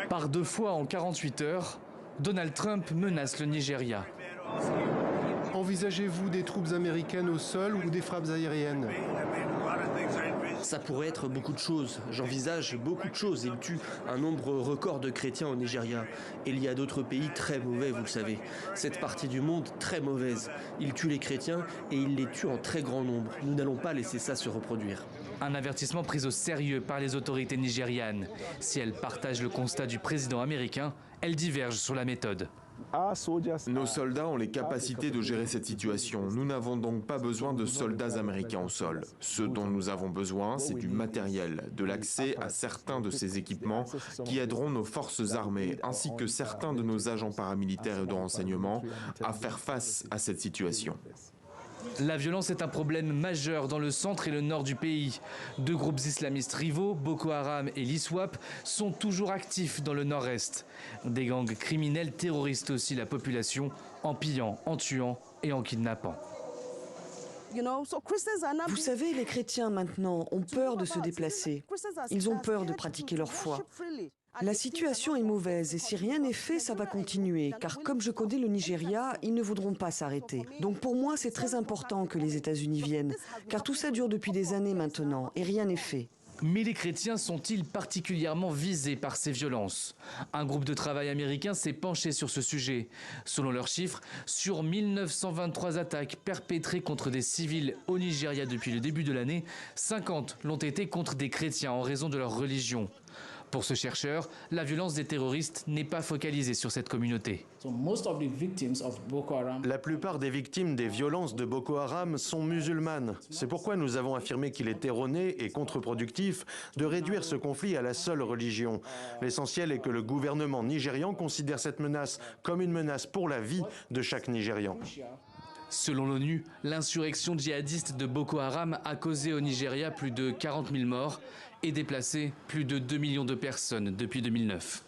Par 2 fois en 48 heures, Donald Trump menace le Nigeria. Envisagez-vous des troupes américaines au sol ou des frappes aériennes? Ça pourrait être beaucoup de choses. J'envisage beaucoup de choses. Il tue un nombre record de chrétiens au Nigeria. Et il y a d'autres pays très mauvais, vous le savez. Cette partie du monde très mauvaise. Il tue les chrétiens et il les tue en très grand nombre. Nous n'allons pas laisser ça se reproduire. Un avertissement pris au sérieux par les autorités nigérianes. Si elles partagent le constat du président américain, elles divergent sur la méthode. Nos soldats ont les capacités de gérer cette situation. Nous n'avons donc pas besoin de soldats américains au sol. Ce dont nous avons besoin, c'est du matériel, de l'accès à certains de ces équipements qui aideront nos forces armées, ainsi que certains de nos agents paramilitaires et de renseignement à faire face à cette situation. La violence est un problème majeur dans le centre et le nord du pays. 2 groupes islamistes rivaux, Boko Haram et l'ISWAP, sont toujours actifs dans le nord-est. Des gangs criminels terrorisent aussi la population en pillant, en tuant et en kidnappant. Vous savez, les chrétiens maintenant ont peur de se déplacer. Ils ont peur de pratiquer leur foi. La situation est mauvaise et si rien n'est fait, ça va continuer. Car comme je connais le Nigeria, ils ne voudront pas s'arrêter. Donc pour moi, c'est très important que les États-Unis viennent. Car tout ça dure depuis des années maintenant et rien n'est fait. Mais les chrétiens sont-ils particulièrement visés par ces violences? Un groupe de travail américain s'est penché sur ce sujet. Selon leurs chiffres, sur 1923 attaques perpétrées contre des civils au Nigeria depuis le début de l'année, 50 l'ont été contre des chrétiens en raison de leur religion. Pour ce chercheur, la violence des terroristes n'est pas focalisée sur cette communauté. La plupart des victimes des violences de Boko Haram sont musulmanes. C'est pourquoi nous avons affirmé qu'il est erroné et contre-productif de réduire ce conflit à la seule religion. L'essentiel est que le gouvernement nigérian considère cette menace comme une menace pour la vie de chaque Nigérian. Selon l'ONU, l'insurrection djihadiste de Boko Haram a causé au Nigeria plus de 40 000 morts et déplacé plus de 2 millions de personnes depuis 2009.